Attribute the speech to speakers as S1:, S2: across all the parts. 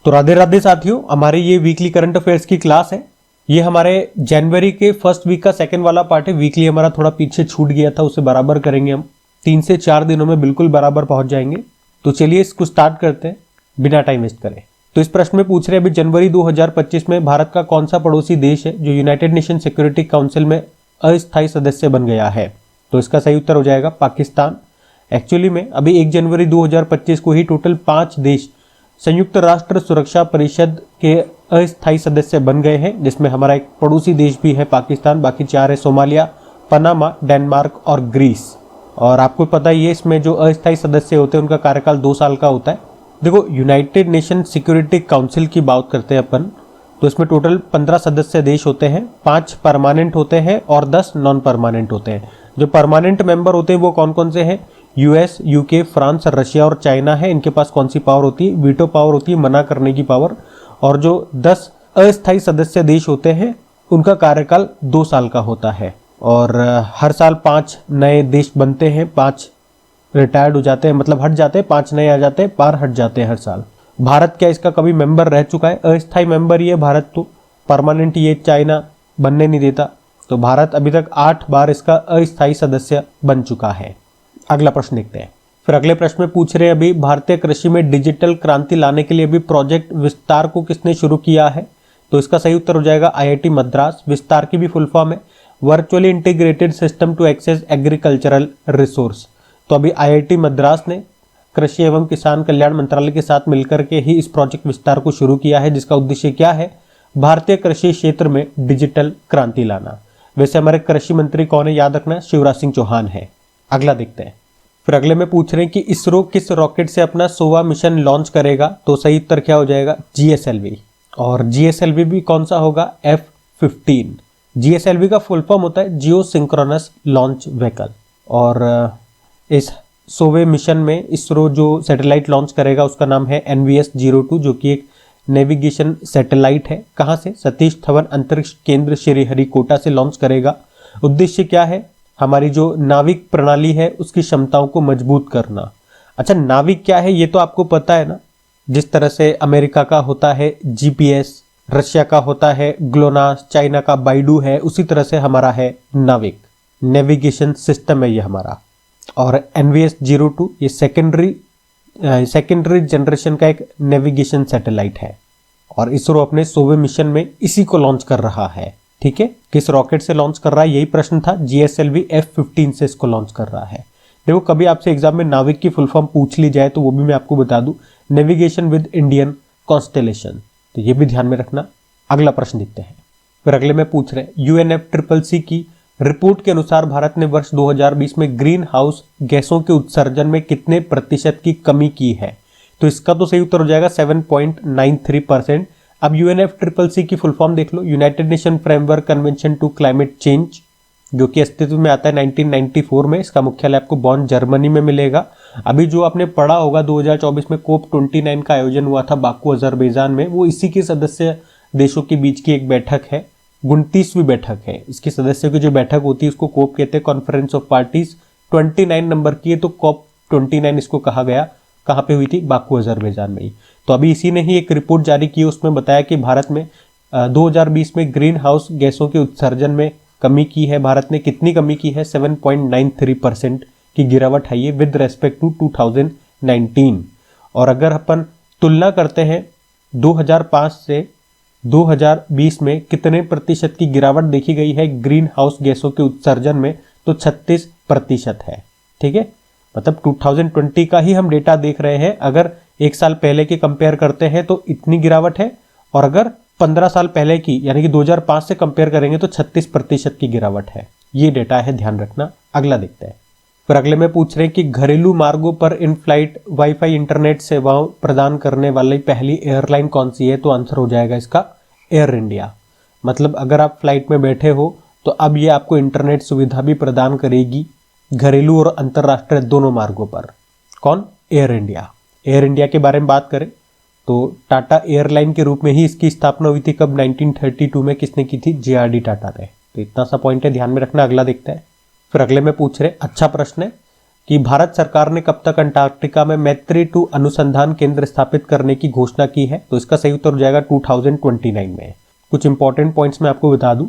S1: तो राधे राधे साथियों, हमारे ये वीकली करंट अफेयर्स की क्लास है। ये हमारे जनवरी के फर्स्ट वीक का सेकंड वाला पार्ट है। वीकली हमारा थोड़ा पीछे छूट गया था, उसे बराबर करेंगे हम। 3 से 4 दिनों में बिल्कुल बराबर पहुंच जाएंगे। तो चलिए इसको स्टार्ट करते हैं बिना टाइम वेस्ट करें। तो इस प्रश्न में पूछ रहे हैं अभी जनवरी 2025 में भारत का कौन सा पड़ोसी देश है जो यूनाइटेड नेशन सिक्योरिटी काउंसिल में अस्थायी सदस्य बन गया है। तो इसका सही उत्तर हो जाएगा पाकिस्तान। एक्चुअली में अभी 1 जनवरी 2025 को ही टोटल 5 देश संयुक्त राष्ट्र सुरक्षा परिषद के अस्थायी सदस्य बन गए हैं, जिसमें हमारा एक पड़ोसी देश भी है पाकिस्तान। बाकी 4 है सोमालिया, पनामा, डेनमार्क और ग्रीस। और आपको पता ही है इसमें जो अस्थायी सदस्य होते हैं उनका कार्यकाल 2 साल का होता है। देखो, यूनाइटेड नेशन सिक्योरिटी काउंसिल की बात करते हैं अपन, तो इसमें टोटल 15 सदस्य देश होते हैं। 5 परमानेंट होते हैं और 10 नॉन परमानेंट होते हैं। जो परमानेंट मेंबर होते हैं वो कौन कौन से हैं? यूएस, यूके, फ्रांस, रशिया और चाइना है। इनके पास कौन सी पावर होती है? वीटो पावर होती है, मना करने की पावर। और जो 10 अस्थायी सदस्य देश होते हैं उनका कार्यकाल 2 साल का होता है। और हर साल 5 नए देश बनते हैं। 5 रिटायर्ड हो जाते हैं, मतलब हट जाते हैं, 5 नए आ जाते हैं, 5 हट जाते हैं हर साल। भारत क्या इसका कभी मेंबर रह चुका है? अस्थायी मेंबर ये भारत, तो परमानेंट ये चाइना बनने नहीं देता। तो भारत अभी तक 8 बार इसका अस्थायी सदस्य बन चुका है। अगला प्रश्न देखते हैं। फिर अगले प्रश्न में पूछ रहे हैं अभी भारतीय कृषि में डिजिटल क्रांति लाने के लिए अभी प्रोजेक्ट विस्तार को किसने शुरू किया है। तो इसका सही उत्तर हो जाएगा आईआईटी मद्रास। विस्तार की भी फुल फॉर्म है virtually integrated system to access agricultural resource. तो अभी आईआईटी मद्रास ने कृषि एवं किसान कल्याण मंत्रालय के साथ मिलकर के ही इस प्रोजेक्ट विस्तार को शुरू किया है, जिसका उद्देश्य क्या है? भारतीय कृषि क्षेत्र में डिजिटल क्रांति लाना। वैसे हमारे कृषि मंत्री कौन है? याद रखना, शिवराज सिंह चौहान है। अगला देखते हैं। फिर अगले में पूछ रहे हैं कि इसरो किस रॉकेट से अपना सोवा मिशन लॉन्च करेगा। तो सही उत्तर क्या हो जाएगा? जीएसएलवी। और जीएसएलवी भी कौन सा होगा? F-15। जीएसएलवी का फुल फॉर्म होता है जियो सिंक्रोनस लॉन्च व्हीकल। और इस सोवे मिशन में इसरो जो सैटेलाइट लॉन्च करेगा उसका नाम है NVS-02, जो कि एक नेविगेशन सैटेलाइट है। कहाँ से? सतीश धवन अंतरिक्ष केंद्र श्रीहरिकोटा से लॉन्च करेगा। उद्देश्य क्या है? हमारी जो नाविक प्रणाली है उसकी क्षमताओं को मजबूत करना। अच्छा, नाविक क्या है ये तो आपको पता है ना। जिस तरह से अमेरिका का होता है जीपीएस, रशिया का होता है ग्लोनास, चाइना का बाइडू है, उसी तरह से हमारा है नाविक, नेविगेशन सिस्टम है ये हमारा। और NVS-02 ये सेकेंडरी जनरेशन का एक नेविगेशन सैटेलाइट है। और इसरो अपने सोवे मिशन में इसी को लॉन्च कर रहा है। ठीक है, किस रॉकेट से लॉन्च कर रहा है यही प्रश्न था। जीएसएलवी F-15 से इसको लॉन्च कर रहा है। देखो, कभी आपसे एग्जाम में नाविक की फुल फॉर्म पूछ ली जाए तो वो भी मैं आपको बता दूं, नेविगेशन विद इंडियन कॉन्स्टेलेशन। तो ये भी ध्यान में रखना। अगला प्रश्न देखते हैं। फिर अगले में पूछ रहे हैं UNFCCC की रिपोर्ट के अनुसार भारत ने वर्ष 2020 में ग्रीन हाउस गैसों के उत्सर्जन में कितने प्रतिशत की कमी की है। तो इसका तो सही उत्तर हो जाएगा 7.93%। अब UNFCCC की फुल फॉर्म देख लो, United Nation Framework Convention to Climate Change, जो कि अस्तित्व में आता है 1994 में। इसका मुख्यालय आपको बॉन जर्मनी में मिलेगा। अभी जो आपने पढ़ा होगा 2024 में COP29 का आयोजन हुआ था बाकू अजरबैजान में, वो इसी के सदस्य देशों के बीच की एक बैठक है। 29वीं बैठक है। इसकी सदस्यों की जो बैठक होती है उसको कोप कहते हैं, कॉन्फ्रेंस ऑफ पार्टीज। 29 नंबर की है, तो COP29 इसको कहा गया। कहाँ पे हुई थी? बाकू अजरबैजान में ही। तो अभी इसी ने ही एक रिपोर्ट जारी की, उसमें बताया कि भारत में 2020 में ग्रीन हाउस गैसों के उत्सर्जन में कमी की है। भारत ने कितनी कमी की है? 7.93% की गिरावट है ये विद रेस्पेक्ट टू 2019। और अगर अपन तुलना करते हैं 2005 से 2020 में कितने प्रतिशत की गिरावट देखी गई है ग्रीन हाउस गैसों के उत्सर्जन में, तो 36% है। ठीक है, मतलब 2020 का ही हम डेटा देख रहे हैं। अगर 1 साल पहले के कंपेयर करते हैं तो इतनी गिरावट है, और अगर 15 साल पहले की यानी कि 2005 से कंपेयर करेंगे तो 36% की गिरावट है। ये डेटा है, ध्यान रखना। अगला देखते हैं। फिर अगले में पूछ रहे हैं कि घरेलू मार्गों पर इन फ्लाइट वाईफाई इंटरनेट सेवाओं प्रदान करने वाली पहली एयरलाइन कौन सी है। तो आंसर हो जाएगा इसका एयर इंडिया। मतलब अगर आप फ्लाइट में बैठे हो तो अब ये आपको इंटरनेट सुविधा भी प्रदान करेगी घरेलू और अंतरराष्ट्रीय दोनों मार्गों पर। कौन? Air India. एयर इंडिया के बारे में बात करें तो टाटा एयरलाइन के रूप में ही इसकी स्थापना हुई थी। कब? 1932 में। किसने की थी? JRD टाटा ने। तो इतना सा पॉइंट है, ध्यान में रखना। अगला देखते हैं। फिर अगले में पूछ रहे, अच्छा प्रश्न है, कि भारत सरकार ने कब तक अंटार्कटिका में मैत्री-2 अनुसंधान केंद्र स्थापित करने की घोषणा की है? तो इसका सही उत्तर हो जाएगा 2029 में। कुछ इंपॉर्टेंट पॉइंट्स मैं आपको बता दूं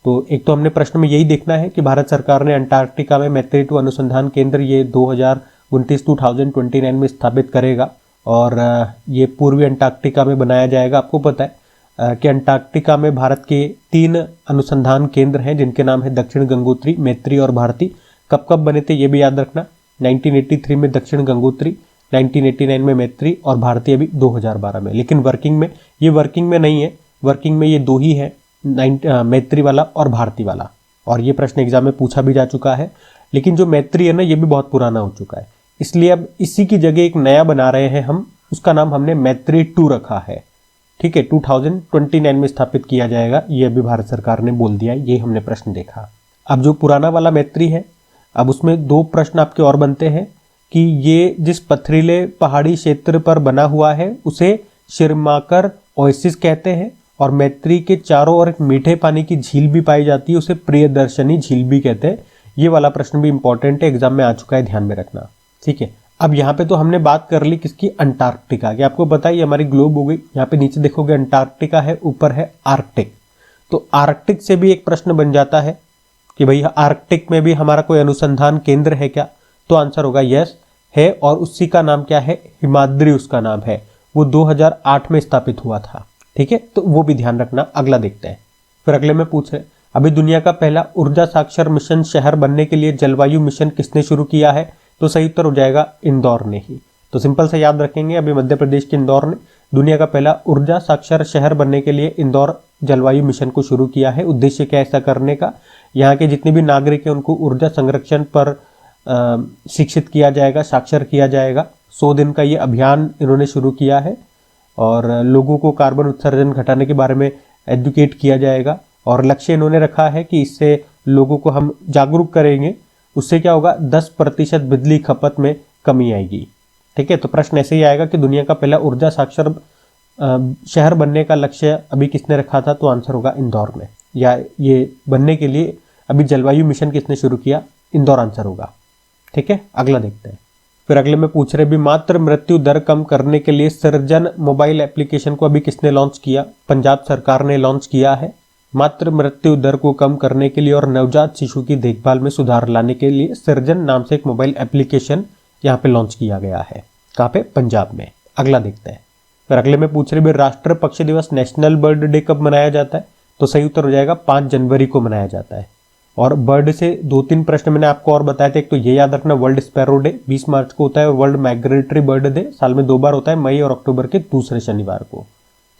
S1: तो एक तो हमने प्रश्न में यही देखना है कि भारत सरकार ने अंटार्कटिका में मैत्री-2 अनुसंधान केंद्र ये 2029 में स्थापित करेगा और ये पूर्वी अंटार्कटिका में बनाया जाएगा। आपको पता है कि अंटार्कटिका में भारत के 3 अनुसंधान केंद्र हैं जिनके नाम है दक्षिण गंगोत्री, मैत्री और भारती। कब कब बने थे ये भी याद रखना, 1983 में दक्षिण गंगोत्री, 1989 में मैत्री और भारती अभी 2012 में। लेकिन वर्किंग में नहीं है, वर्किंग में ये 2 ही है, मैत्री वाला और भारती वाला, और ये प्रश्न एग्जाम में पूछा भी जा चुका है। लेकिन जो मैत्री है ना ये भी बहुत पुराना हो चुका है, इसलिए अब इसी की जगह एक नया बना रहे हैं हम, उसका नाम हमने मैत्री-2 रखा है। ठीक है, 2029 में स्थापित किया जाएगा, ये अभी भारत सरकार ने बोल दिया, ये हमने प्रश्न देखा। अब जो पुराना वाला मैत्री है, अब उसमें 2 प्रश्न आपके और बनते हैं कि ये जिस पथरीले पहाड़ी क्षेत्र पर बना हुआ है उसे शिरमाकर ओएसिस कहते हैं, और मैत्री के चारों ओर एक मीठे पानी की झील भी पाई जाती है, उसे प्रियदर्शनी झील भी कहते हैं। ये वाला प्रश्न भी इंपॉर्टेंट है, एग्जाम में आ चुका है, ध्यान में रखना। ठीक है, अब यहाँ पे तो हमने बात कर ली किसकी, अंटार्कटिका की। आपको पता है ये हमारी ग्लोब हो गई, यहाँ पे नीचे देखोगे अंटार्कटिका है, ऊपर है आर्कटिक। तो आर्कटिक से भी एक प्रश्न बन जाता है कि भैया आर्कटिक में भी हमारा कोई अनुसंधान केंद्र है क्या? तो आंसर होगा यस है, और उसी का नाम क्या है, हिमाद्री उसका नाम है, वो 2008 में स्थापित हुआ था। ठीक है, तो वो भी ध्यान रखना। अगला देखते हैं। फिर अगले में पूछ रहे अभी दुनिया का पहला ऊर्जा साक्षर मिशन शहर बनने के लिए जलवायु मिशन किसने शुरू किया है? तो सही उत्तर हो जाएगा इंदौर ने ही। तो सिंपल से याद रखेंगे, अभी मध्य प्रदेश के इंदौर ने दुनिया का पहला ऊर्जा साक्षर शहर बनने के लिए इंदौर जलवायु मिशन को शुरू किया है। उद्देश्य क्या है ऐसा करने का, यहाँ के जितने भी नागरिक हैं उनको ऊर्जा संरक्षण पर शिक्षित किया जाएगा, साक्षर किया जाएगा। 100 दिन का ये अभियान इन्होंने शुरू किया है और लोगों को कार्बन उत्सर्जन घटाने के बारे में एजुकेट किया जाएगा, और लक्ष्य इन्होंने रखा है कि इससे लोगों को हम जागरूक करेंगे, उससे क्या होगा 10% बिजली खपत में कमी आएगी। ठीक है, तो प्रश्न ऐसे ही आएगा कि दुनिया का पहला ऊर्जा साक्षर शहर बनने का लक्ष्य अभी किसने रखा था? तो आंसर होगा इंदौर ने, या ये बनने के लिए अभी जलवायु मिशन किसने शुरू किया? इंदौर आंसर होगा। ठीक है, अगला देखते हैं। फिर अगले में पूछ रहे भी मातृ मृत्यु दर कम करने के लिए सृजन मोबाइल एप्लीकेशन को अभी किसने लॉन्च किया? पंजाब सरकार ने लॉन्च किया है। मातृ मृत्यु दर को कम करने के लिए और नवजात शिशु की देखभाल में सुधार लाने के लिए सृजन नाम से एक मोबाइल एप्लीकेशन यहाँ पे लॉन्च किया गया है। कहाँ पे? पंजाब में। अगला देखते हैं। फिर अगले में पूछ रहे भी राष्ट्रीय पक्षी दिवस नेशनल बर्ड डे कब मनाया जाता है? तो सही उत्तर हो जाएगा 5 जनवरी को मनाया जाता है। और बर्ड से 2-3 प्रश्न मैंने आपको और बताए थे। एक तो ये याद रखना, वर्ल्ड स्पैरो डे 20 मार्च को होता है, और वर्ल्ड माइग्रेटरी बर्ड डे साल में 2 बार होता है, मई और अक्टूबर के दूसरे शनिवार को।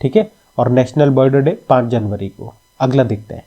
S1: ठीक है, और नेशनल बर्ड डे 5 जनवरी को। अगला देखते हैं।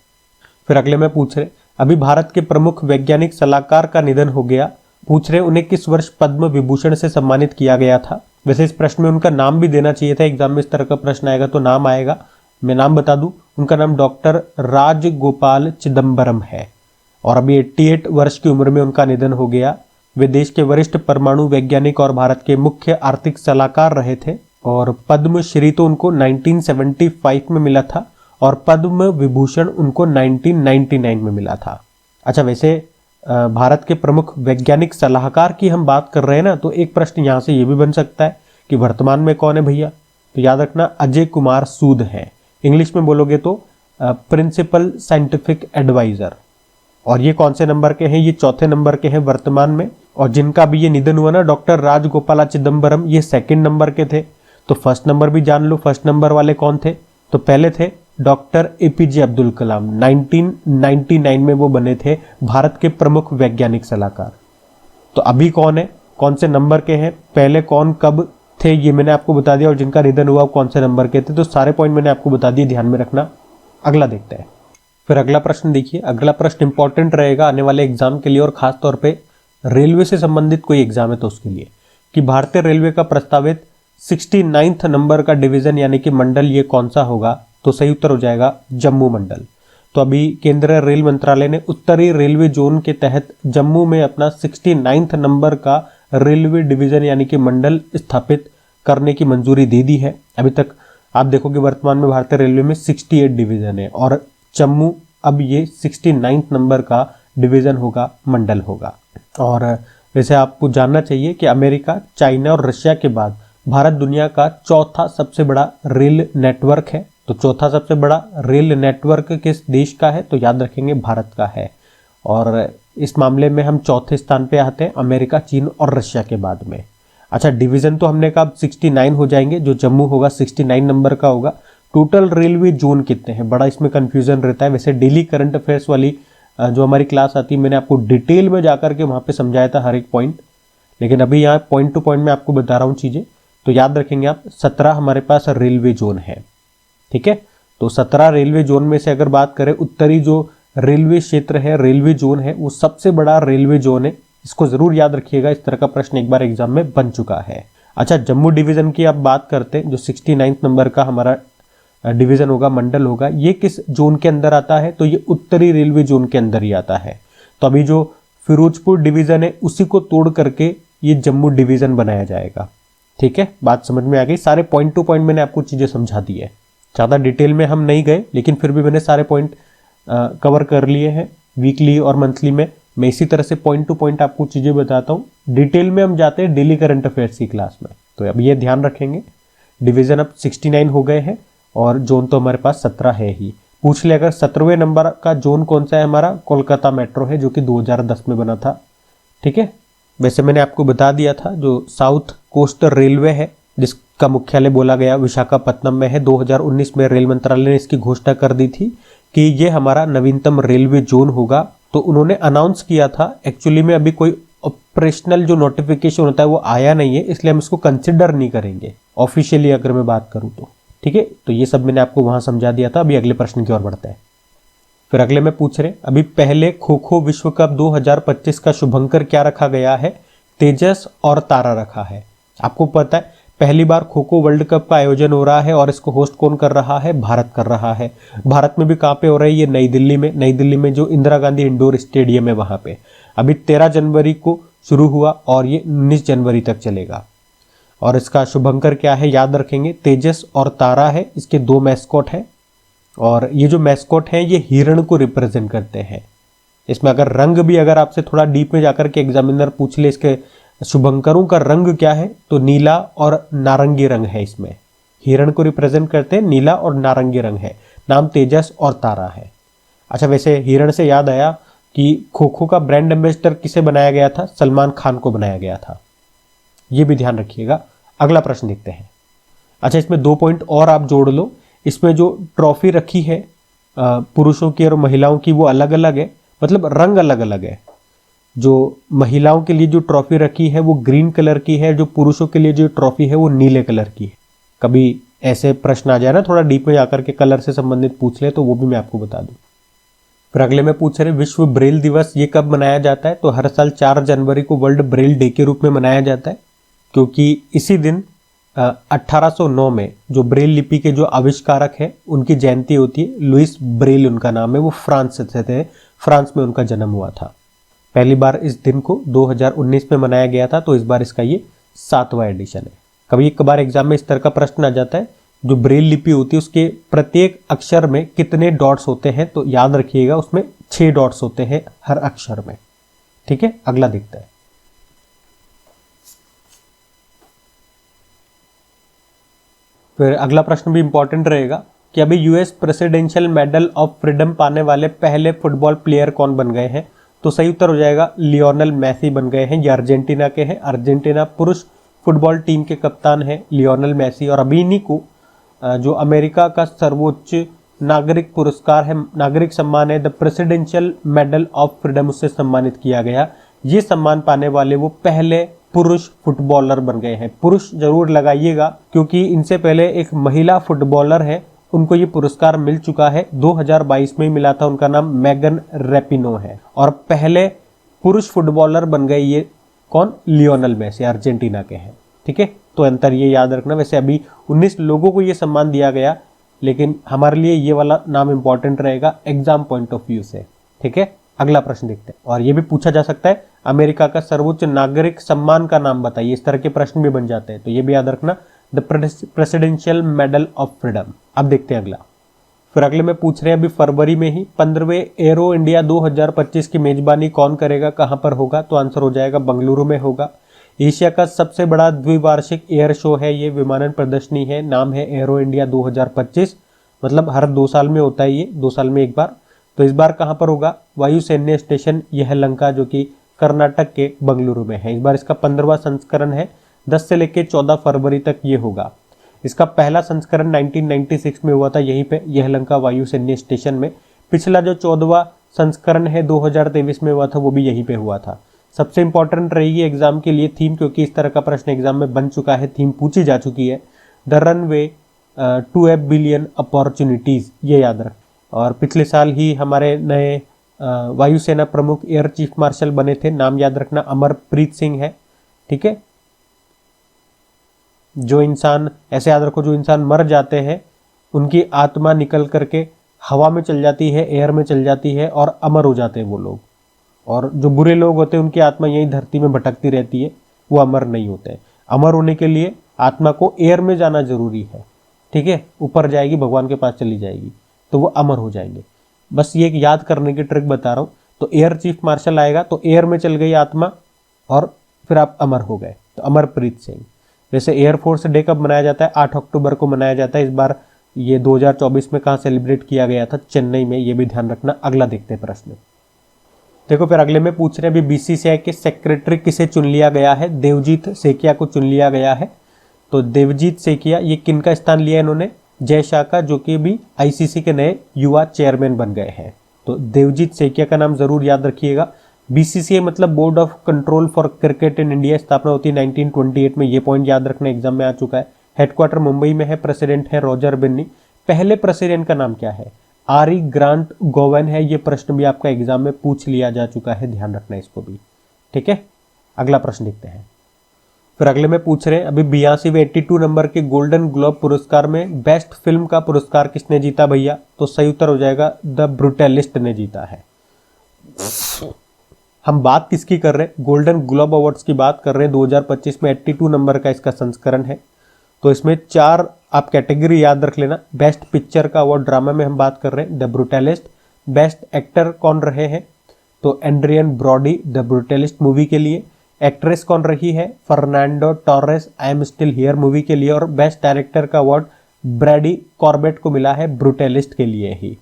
S1: फिर अगले में पूछ रहे अभी भारत के प्रमुख वैज्ञानिक सलाहकार का निधन हो गया, पूछ रहे उन्हें किस वर्ष पद्म विभूषण से सम्मानित किया गया था? वैसे इस प्रश्न में उनका नाम भी देना चाहिए था, एग्जाम में इस तरह का प्रश्न आएगा तो नाम आएगा। मैं नाम बता दूं, उनका नाम डॉक्टर राजगोपाल चिदम्बरम है, और अभी 88 वर्ष की उम्र में उनका निधन हो गया। वे देश के वरिष्ठ परमाणु वैज्ञानिक और भारत के मुख्य आर्थिक सलाहकार रहे थे, और पद्म श्री तो उनको 1975 में मिला था, और पद्म विभूषण उनको 1999 में मिला था। अच्छा, वैसे भारत के प्रमुख वैज्ञानिक सलाहकार की हम बात कर रहे हैं ना, तो एक प्रश्न यहाँ से ये भी बन सकता है कि वर्तमान में कौन है भैया? तो याद रखना अजय कुमार सूद है, इंग्लिश में बोलोगे तो प्रिंसिपल साइंटिफिक एडवाइजर। और ये कौन से नंबर के हैं? ये 4थे नंबर के हैं वर्तमान में, और जिनका भी ये निधन हुआ ना डॉक्टर राजगोपाला चिदम्बरम, ये 2nd नंबर के थे। तो 1st नंबर भी जान लो, 1st नंबर वाले कौन थे? तो पहले थे डॉक्टर एपीजे अब्दुल कलाम, 1999 में वो बने थे भारत के प्रमुख वैज्ञानिक सलाहकार। तो अभी कौन है, कौन से नंबर के हैं, पहले कौन कब थे ये मैंने आपको बता दिया, और जिनका निधन हुआ कौन से नंबर के थे, तो सारे पॉइंट मैंने आपको बता दिए, ध्यान में रखना। अगला देखते हैं। फिर अगला प्रश्न देखिए, अगला प्रश्न इंपॉर्टेंट रहेगा आने वाले एग्जाम के लिए, और खास तौर पे रेलवे से संबंधित कोई एग्जाम है तो उसके लिए, कि भारतीय रेलवे का प्रस्तावित 69th नंबर का डिवीजन यानी कि मंडल ये कौन सा होगा? तो सही उत्तर हो जाएगा जम्मू मंडल। तो अभी केंद्रीय रेल मंत्रालय ने उत्तरी रेलवे जोन के तहत जम्मू में अपना 69th नंबर का रेलवे डिवीजन यानी कि मंडल स्थापित करने की मंजूरी दे दी है। अभी तक आप देखोगे वर्तमान में भारतीय रेलवे में 68 डिवीजन है, और जम्मू अब ये 69th नंबर का डिवीजन होगा, मंडल होगा। और वैसे आपको जानना चाहिए कि अमेरिका, चाइना और रशिया के बाद भारत दुनिया का चौथा सबसे बड़ा रेल नेटवर्क है। तो चौथा सबसे बड़ा रेल नेटवर्क किस देश का है? तो याद रखेंगे भारत का है। और इस मामले में हम चौथे स्थान पे आते हैं, अमेरिका, चीन और रशिया के बाद में। अच्छा, डिवीजन तो हमने कहा 69 हो जाएंगे, जो जम्मू होगा 69 नंबर का होगा। टोटल रेलवे जोन कितने हैं, बड़ा इसमें कंफ्यूजन रहता है। वैसे डेली करंट अफेयर्स वाली जो हमारी क्लास आती है, मैंने आपको डिटेल में जाकर के वहां पे समझाया था हर एक पॉइंट, लेकिन अभी यहाँ पॉइंट टू पॉइंट में आपको बता रहा हूँ चीजें। तो याद रखेंगे आप, 17 हमारे पास रेलवे जोन है। ठीक है, तो 17 रेलवे जोन में से अगर बात करें, उत्तरी जो रेलवे क्षेत्र है, रेलवे जोन है, वो सबसे बड़ा रेलवे जोन है। इसको जरूर याद रखिएगा, इस तरह का प्रश्न एक बार एग्जाम में बन चुका है। अच्छा, जम्मू डिवीजन की आप बात करते हैं, जो 69 नंबर का हमारा डिवीजन होगा, मंडल होगा, ये किस जोन के अंदर आता है? तो ये उत्तरी रेलवे जोन के अंदर ही आता है। तो अभी जो फिरोजपुर डिवीजन है, उसी को तोड़ करके ये जम्मू डिवीजन बनाया जाएगा। ठीक है, बात समझ में आ गई। सारे पॉइंट टू पॉइंट मैंने आपको चीजें समझा दी है, ज्यादा डिटेल में हम नहीं गए, लेकिन फिर भी मैंने सारे पॉइंट कवर कर लिए हैं वीकली और मंथली में। मैं इसी तरह से पॉइंट टू पॉइंट आपको चीजें बताता हूँ। डिटेल में हम जाते हैं डेली करंट अफेयर्स की क्लास में। तो अब ये ध्यान रखेंगे, डिवीजन अब 69 हो गए हैं और जोन तो हमारे पास 17 है ही। पूछ ले अगर 17वें नंबर का जोन कौन सा है हमारा? कोलकाता मेट्रो है, जो कि 2010 में बना था। ठीक है, वैसे मैंने आपको बता दिया था, जो साउथ कोस्ट रेलवे है, जिसका मुख्यालय बोला गया विशाखापत्तनम में है, 2019 में रेल मंत्रालय ने इसकी घोषणा कर दी थी कि ये हमारा नवीनतम रेलवे जोन होगा। तो उन्होंने अनाउंस किया था, एक्चुअली में अभी कोई ऑपरेशनल जो नोटिफिकेशन होता है वो आया नहीं है, इसलिए हम इसको कंसिडर नहीं करेंगे ऑफिशियली अगर मैं बात करूं तो। ठीक है, तो ये सब मैंने आपको वहां समझा दिया था। अभी अगले प्रश्न की ओर बढ़ते हैं। फिर अगले में पूछ रहे, अभी पहले खो खो विश्व कप 2025 का शुभंकर क्या रखा गया है? तेजस और तारा रखा है। आपको पता है पहली बार खो खो वर्ल्ड कप का आयोजन हो रहा है और इसको होस्ट कौन कर रहा है? भारत कर रहा है। भारत में भी कहाँ पे हो रहा है? ये नई दिल्ली में। नई दिल्ली में जो इंदिरा गांधी इंडोर स्टेडियम है वहां पे। अभी 13 जनवरी को शुरू हुआ और ये 19 जनवरी तक चलेगा। और इसका शुभंकर क्या है? याद रखेंगे, तेजस और तारा है। इसके 2 मैस्कॉट है और ये जो मैस्कॉट है ये हिरण को रिप्रेजेंट करते हैं। इसमें अगर रंग भी अगर आपसे थोड़ा डीप में जाकर के एग्जामिनर पूछ ले इसके शुभंकरों का रंग क्या है, तो नीला और नारंगी रंग है। इसमें हिरण को रिप्रेजेंट करते हैं, नीला और नारंगी रंग है। नाम तेजस और तारा है। अच्छा, वैसे हिरण से याद आया कि खो खो का ब्रांड एम्बेसडर किसे बनाया गया था? सलमान खान को बनाया गया था। ये भी ध्यान रखिएगा। अगला प्रश्न देखते हैं। अच्छा, इसमें 2 पॉइंट और आप जोड़ लो। इसमें जो ट्रॉफी रखी है पुरुषों की और महिलाओं की, वो अलग अलग है, मतलब रंग अलग अलग है। जो महिलाओं के लिए जो ट्रॉफी रखी है वो ग्रीन कलर की है, जो पुरुषों के लिए जो ट्रॉफी है वो नीले कलर की है। कभी ऐसे प्रश्न आ जाए ना, थोड़ा डीप में जाकर के कलर से संबंधित पूछ ले, तो वो भी मैं आपको बता दूं। फिर अगले में पूछ रहे, विश्व ब्रेल दिवस ये कब मनाया जाता है? तो हर साल 4 जनवरी को वर्ल्ड ब्रेल डे के रूप में मनाया जाता है, क्योंकि इसी दिन 1809 में जो ब्रेल लिपि के जो आविष्कारक है उनकी जयंती होती है। लुइस ब्रेल उनका नाम है, वो फ्रांस से थे, फ्रांस में उनका जन्म हुआ था। पहली बार इस दिन को 2019 में मनाया गया था, तो इस बार इसका ये 7वां एडिशन है। कभी एक बार एग्जाम में इस तरह का प्रश्न आ जाता है, जो ब्रेल लिपि होती है उसके प्रत्येक अक्षर में कितने डॉट्स होते हैं? तो याद रखिएगा उसमें 6 डॉट्स होते हैं हर अक्षर में। ठीक है, अगला देखते हैं। फिर अगला प्रश्न भी इंपॉर्टेंट रहेगा कि अभी US presidential medal of freedom पाने वाले पहले फुटबॉल प्लेयर कौन बन गए हैं? तो सही उत्तर हो जाएगा लियोनेल मेसी बन गए हैं। ये अर्जेंटीना के हैं। अर्जेंटीना पुरुष फुटबॉल टीम के कप्तान हैं लियोनेल मेसी। और अभी इन्हीं को जो अमेरिका का सर्वोच्च नागरिक पुरस्कार है, नागरिक सम्मान है, the presidential medal of freedom, उससे सम्मानित किया गया। ये सम्मान पाने वाले वो पहले पुरुष फुटबॉलर बन गए हैं। पुरुष जरूर लगाइएगा, क्योंकि इनसे पहले एक महिला फुटबॉलर है, उनको ये पुरस्कार मिल चुका है। 2022 में ही मिला था। उनका नाम मेगन रैपिनो है। और पहले पुरुष फुटबॉलर बन गए ये कौन? लियोनेल मेसी, अर्जेंटीना के हैं। ठीक है, तो अंतर ये याद रखना। वैसे अभी 19 लोगों को ये सम्मान दिया गया, लेकिन हमारे लिए ये वाला नाम इंपॉर्टेंट रहेगा एग्जाम पॉइंट ऑफ व्यू से। ठीक है, अगला प्रश्न देखते हैं। और ये भी पूछा जा सकता है, अमेरिका का सर्वोच्च नागरिक सम्मान का नाम बताइए। इस तरह के प्रश्न भी बन जाते हैं, तो ये भी याद रखना, the presidential medal of freedom. अब देखते हैं अगला। फिर अगले में पूछ रहे हैं अभी फरवरी में ही 15वें एरो इंडिया 2025 की मेजबानी कौन करेगा, कहां पर होगा, तो आंसर हो जाएगा बेंगलुरु में होगा। एशिया का सबसे बड़ा द्विवार्षिक एयर शो है, ये विमानन प्रदर्शनी है, नाम है एरो इंडिया 2025, मतलब हर 2 साल में होता है, ये 2 साल में एक बार। तो इस बार कहां पर होगा, वायु सैन्य स्टेशन यलहंका जो कि कर्नाटक के बेंगलुरु में है। इस बार इसका 15वां संस्करण है, 10 से लेकर 14 फरवरी तक ये होगा। इसका पहला संस्करण 1996 में हुआ था यहीं पे यलहंका वायु सैन्य स्टेशन में। पिछला जो 14वां संस्करण है 2023 में हुआ था, वो भी यहीं पे हुआ था। सबसे इंपॉर्टेंट रहेगी एग्जाम के लिए थीम, क्योंकि इस तरह का प्रश्न एग्जाम में बन चुका है, थीम पूछी जा चुकी है, the runway to a billion opportunities, ये याद रख। और पिछले साल ही हमारे नए वायुसेना प्रमुख एयर चीफ मार्शल बने थे, नाम याद रखना अमरप्रीत सिंह है। ठीक है, जो इंसान, ऐसे याद रखो, जो इंसान मर जाते हैं उनकी आत्मा निकल करके हवा में चल जाती है, एयर में चल जाती है और अमर हो जाते हैं वो लोग। और जो बुरे लोग होते हैं उनकी आत्मा यही धरती में भटकती रहती है, वो अमर नहीं होते। अमर होने के लिए आत्मा को एयर में जाना जरूरी है। ठीक है, ऊपर जाएगी, भगवान के पास चली जाएगी, तो वो अमर हो जाएंगे। बस ये एक याद करने की ट्रिक बता रहा हूँ। तो एयर चीफ मार्शल आएगा तो एयर में चल गई आत्मा और फिर आप अमर हो गए, तो अमरप्रीत सिंह। वैसे एयरफोर्स डे कब मनाया जाता है, 8 अक्टूबर को मनाया जाता है। इस बार ये 2024 में कहाँ सेलिब्रेट किया गया था, चेन्नई में, ये भी ध्यान रखना। अगला देखते हैं प्रश्न। देखो फिर अगले में पूछ रहे हैं अभी बीसीसीआई के सेक्रेटरी किसे चुन लिया गया है, देवजीत सेकिया को चुन लिया गया है। तो देवजीत सेकिया ये किन का स्थान लिया इन्होंने, जय शाह का, जो कि भी आईसीसी के नए युवा चेयरमैन बन गए हैं। तो देवजीत सेकिया का नाम जरूर याद रखिएगा। बीसीसीआई मतलब board of control for cricket in India, स्थापना होती है 1928 में, ये पॉइंट याद रखना, एग्जाम में आ चुका है। हेडक्वार्टर मुंबई में है, प्रेसिडेंट है रॉजर बिन्नी। पहले प्रेसिडेंट का नाम क्या है, आरी ग्रांट गोवन है। ये प्रश्न भी आपका एग्जाम में पूछ लिया जा चुका है, ध्यान रखना इसको भी। ठीक है, अगला प्रश्न देखते हैं। फिर अगले में पूछ रहे हैं अभी 82वें 82 नंबर के गोल्डन ग्लोब पुरस्कार में बेस्ट फिल्म का पुरस्कार किसने जीता भैया, तो सही उत्तर हो जाएगा द ब्रूटलिस्ट ने जीता है। हम बात किसकी कर रहे हैं, गोल्डन ग्लोब अवार्ड्स की बात कर रहे हैं। 2025 में 82 नंबर का इसका संस्करण है। तो इसमें 4 आप कैटेगरी याद रख लेना। बेस्ट पिक्चर का अवार्ड ड्रामा में हम बात कर रहे हैं, द ब्रूटलिस्ट। बेस्ट एक्टर कौन रहे हैं, तो Adrien Brody the Brutalist movie के लिए। एक्ट्रेस कौन रही है, Fernanda Torres I am still here movie के लिए। और बेस्ट डायरेक्टर का अवार्ड ब्रैडी कॉर्बेट को मिला है ब्रूटलिस्ट के लिए ही।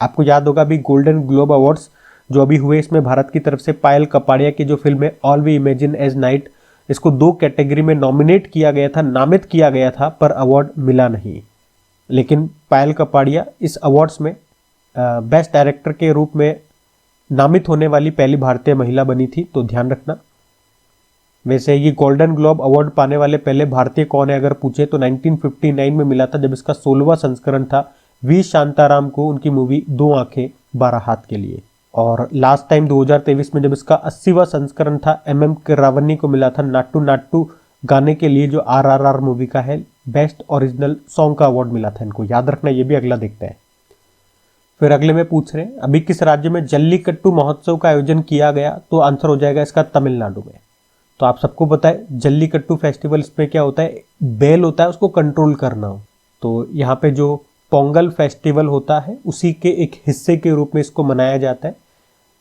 S1: आपको याद होगा अभी गोल्डन ग्लोब अवार्ड्स जो अभी हुए, इसमें भारत की तरफ से पायल कपाड़िया की जो फिल्म है all we imagine as light, इसको 2 कैटेगरी में नॉमिनेट किया गया था, नामित किया गया था, पर अवार्ड मिला नहीं। लेकिन पायल कपाड़िया इस अवार्ड्स में बेस्ट डायरेक्टर के रूप में नामित होने वाली पहली भारतीय महिला बनी थी, तो ध्यान रखना। वैसे ये गोल्डन ग्लोब अवार्ड पाने वाले पहले भारतीय कौन है अगर पूछे, तो 1959 में मिला था, जब इसका 16वां संस्करण था, वी शांताराम को, उनकी मूवी 2 आंखें 12 हाथ के लिए। और लास्ट टाइम 2023 में जब इसका 80वां संस्करण था, MM किरावनी को मिला था नाट्टू नाट्टू गाने के लिए, जो RRR मूवी का है। बेस्ट ओरिजिनल सॉन्ग का अवार्ड मिला था इनको, याद रखना। ये भी अगला देखते हैं। फिर अगले में पूछ रहे हैं अभी किस राज्य में जल्लीकट्टू महोत्सव का आयोजन किया गया, तो आंसर हो जाएगा इसका तमिलनाडु में। तो आप सबको पता है जल्लीकट्टू फेस्टिवल, इसमें क्या होता है, बैल होता है, उसको कंट्रोल करना हो। तो यहाँ पे जो पोंगल फेस्टिवल होता है उसी के एक हिस्से के रूप में इसको मनाया जाता है।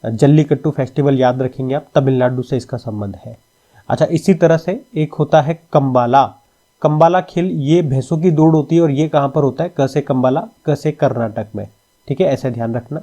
S1: जल्लीकट्टू फेस्टिवल याद रखेंगे आप, तमिलनाडु से इसका संबंध है। अच्छा, इसी तरह से एक होता है कंबाला। कंबाला खेल, ये भैंसों की दौड़ होती है और ये कहाँ पर होता है, कैसे कंबाला, कैसे कर्नाटक में। ठीक है, ऐसे ध्यान रखना।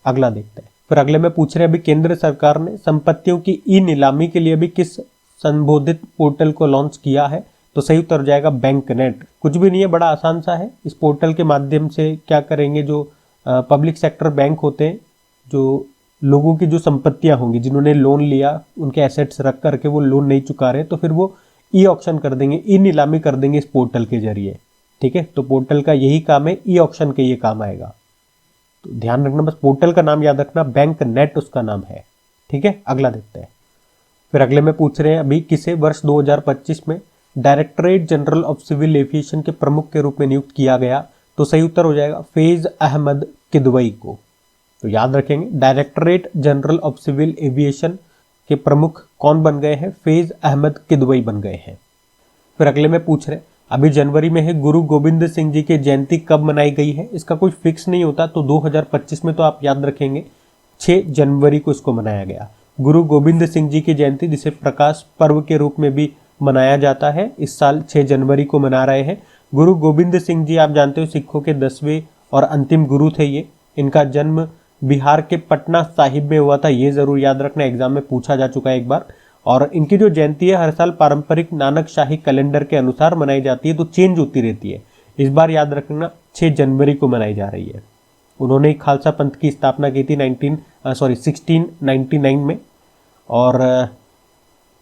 S1: अगला देखते हैं। फिर अगले में पूछ रहे हैं अभी केंद्र सरकार ने संपत्तियों की ई नीलामी के लिए अभी किस संबोधित पोर्टल को लॉन्च किया है, तो सही उत्तर जाएगा बैंक नेट। कुछ भी नहीं है, बड़ा आसान सा है। इस पोर्टल के माध्यम से क्या करेंगे, जो पब्लिक सेक्टर बैंक होते हैं, जो लोगों की जो संपत्तियां होंगी, जिन्होंने लोन लिया, उनके एसेट्स रख करके वो लोन नहीं चुका रहे, तो फिर वो ई ऑक्शन कर देंगे, ई नीलामी कर देंगे इस पोर्टल के जरिए। ठीक है, तो पोर्टल का यही काम है, ई ऑक्शन के ये काम आएगा। तो ध्यान रखना, बस पोर्टल का नाम याद रखना, बैंक नेट उसका नाम है। ठीक है, अगला देखते हैं। फिर अगले में पूछ रहे हैं अभी किसे वर्ष 2025 में directorate general of civil aviation के प्रमुख के रूप में नियुक्त किया गया, तो सही उत्तर हो जाएगा फैज अहमद किदवई को। तो याद रखेंगे directorate general of civil aviation के प्रमुख कौन बन गए हैं, फैज अहमद किदवई बन गए हैं। फिर अगले में पूछ रहे अभी जनवरी में है। गुरु गोविंद सिंह जी की जयंती कब मनाई गई है, इसका कोई फिक्स नहीं होता, तो 2025 में तो आप याद रखेंगे 6 जनवरी को इसको मनाया गया। गुरु गोविंद सिंह जी की जयंती, जिसे प्रकाश पर्व के रूप में भी मनाया जाता है, इस साल 6 जनवरी को मना रहे हैं। गुरु गोविंद सिंह जी आप जानते हो सिखों के 10वें और अंतिम गुरु थे ये। इनका जन्म बिहार के पटना साहिब में हुआ था, ये जरूर याद रखना, एग्जाम में पूछा जा चुका है एक बार। और इनकी जो जयंती है हर साल पारंपरिक नानक शाही कैलेंडर के अनुसार मनाई जाती है, तो चेंज होती रहती है। इस बार याद रखना 6 जनवरी को मनाई जा रही है। उन्होंने खालसा पंथ की स्थापना की थी 1699 में। और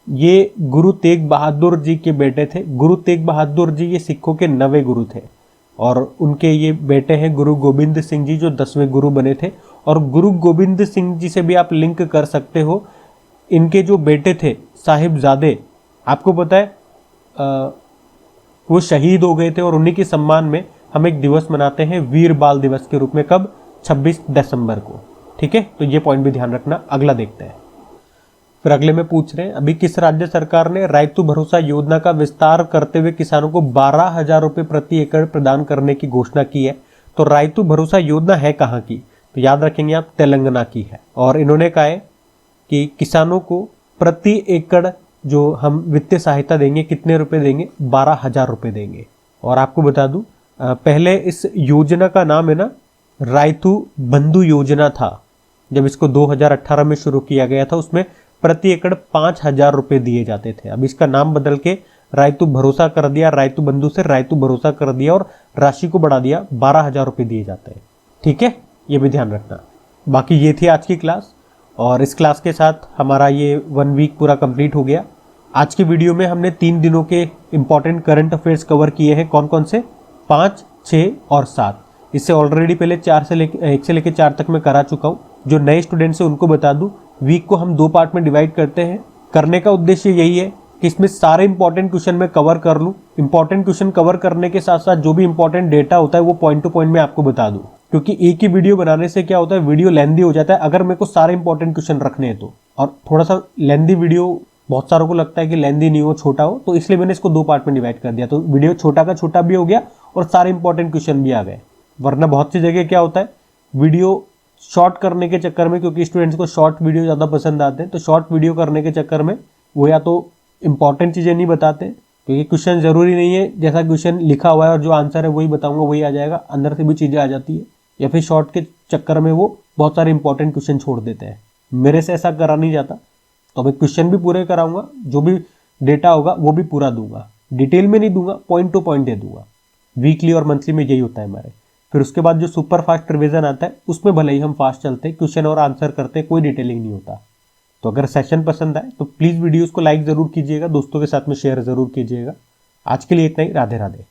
S1: ये गुरु तेग बहादुर जी के बेटे थे। गुरु तेग बहादुर जी ये सिखों के 9वें गुरु थे, और उनके ये बेटे हैं गुरु गोविंद सिंह जी, जो 10वें गुरु बने थे। और गुरु गोविंद सिंह जी से भी आप लिंक कर सकते हो, इनके जो बेटे थे साहिबजादे, आपको पता है वो शहीद हो गए थे, और उन्हीं के सम्मान में हम एक दिवस मनाते हैं वीर बाल दिवस के रूप में। कब? 26 दिसंबर को। ठीक है, तो ये पॉइंट भी ध्यान रखना। अगला देखते हैं। फिर अगले में पूछ रहे हैं, अभी किस राज्य सरकार ने रायतु भरोसा योजना का विस्तार करते हुए किसानों को 12,000 रुपये प्रति एकड़ प्रदान करने की घोषणा की है? तो रायतु भरोसा योजना है कहाँ की? तो याद रखेंगे आप, तेलंगाना की है। और इन्होंने कहा है कि किसानों को प्रति एकड़ जो हम वित्तीय सहायता देंगे, कितने रुपए देंगे? 12,000 रुपये देंगे। और आपको बता दूं, पहले इस योजना का नाम है ना रायतु बंधु योजना था। जब इसको 2018 में शुरू किया गया था, उसमें प्रति एकड़ 5,000 रुपये दिए जाते थे। अब इसका नाम बदल के रायतु भरोसा कर दिया, रायतु बंधु से रायतु भरोसा कर दिया, और राशि को बढ़ा दिया, 12,000 रुपये दिए जाते हैं। ठीक है, ये भी ध्यान रखना। बाकी ये थी आज की क्लास, और इस क्लास के साथ हमारा ये 1 वीक पूरा कंप्लीट हो गया। आज की वीडियो में हमने 3 दिनों के इंपॉर्टेंट करंट अफेयर्स कवर किए हैं। कौन कौन से? 5, 6 और 7। इससे ऑलरेडी पहले 1 से लेकर 4 तक मैं करा चुका हूँ। जो नए स्टूडेंट्स हैं उनको बता दूं, वीक को हम 2 पार्ट में डिवाइड करते हैं। करने का उद्देश्य यही है कि इसमें सारे इंपॉर्टेंट क्वेश्चन मैं कवर कर लूँ। इंपॉर्टेंट क्वेश्चन कवर करने के साथ साथ जो भी इंपॉर्टेंट डेटा होता है वो पॉइंट टू पॉइंट मैं आपको बता दूं, क्योंकि एक ही वीडियो बनाने से क्या होता है, वीडियो लेंदी हो जाता है अगर मेरे को सारे इंपॉर्टेंट क्वेश्चन रखने हैं तो। और थोड़ा सा लेंदी वीडियो बहुत सारों को लगता है कि लेंदी नहीं हो, छोटा हो, तो इसलिए मैंने इसको 2 पार्ट में डिवाइड कर दिया। तो वीडियो छोटा का छोटा भी हो गया और सारे इंपॉर्टेंट क्वेश्चन भी आ गए। वरना बहुत सी जगह क्या होता है, वीडियो शॉर्ट करने के चक्कर में, क्योंकि स्टूडेंट्स को शॉर्ट वीडियो ज़्यादा पसंद आते हैं, तो शॉर्ट वीडियो करने के चक्कर में वो या तो इंपॉर्टेंट चीज़ें नहीं बताते, क्योंकि क्वेश्चन जरूरी नहीं है जैसा क्वेश्चन लिखा हुआ है और जो आंसर है वही बताऊंगा वही आ जाएगा, अंदर से भी चीज़ें आ जाती है, या फिर शॉर्ट के चक्कर में वो बहुत सारे इंपॉर्टेंट क्वेश्चन छोड़ देते हैं। मेरे से ऐसा करा नहीं जाता, तो मैं क्वेश्चन भी पूरे कराऊंगा, जो भी डेटा होगा वो भी पूरा दूंगा, डिटेल में नहीं दूंगा, पॉइंट टू पॉइंट दे दूंगा। वीकली और मंथली में यही होता है हमारे। फिर उसके बाद जो सुपर फास्ट रिवीजन आता है उसमें भले ही हम फास्ट चलते हैं, क्वेश्चन और आंसर करते हैं, कोई डिटेलिंग नहीं होता। तो अगर सेशन पसंद आए तो प्लीज़ वीडियोस को लाइक ज़रूर कीजिएगा, दोस्तों के साथ में शेयर ज़रूर कीजिएगा। आज के लिए इतना ही। राधे राधे।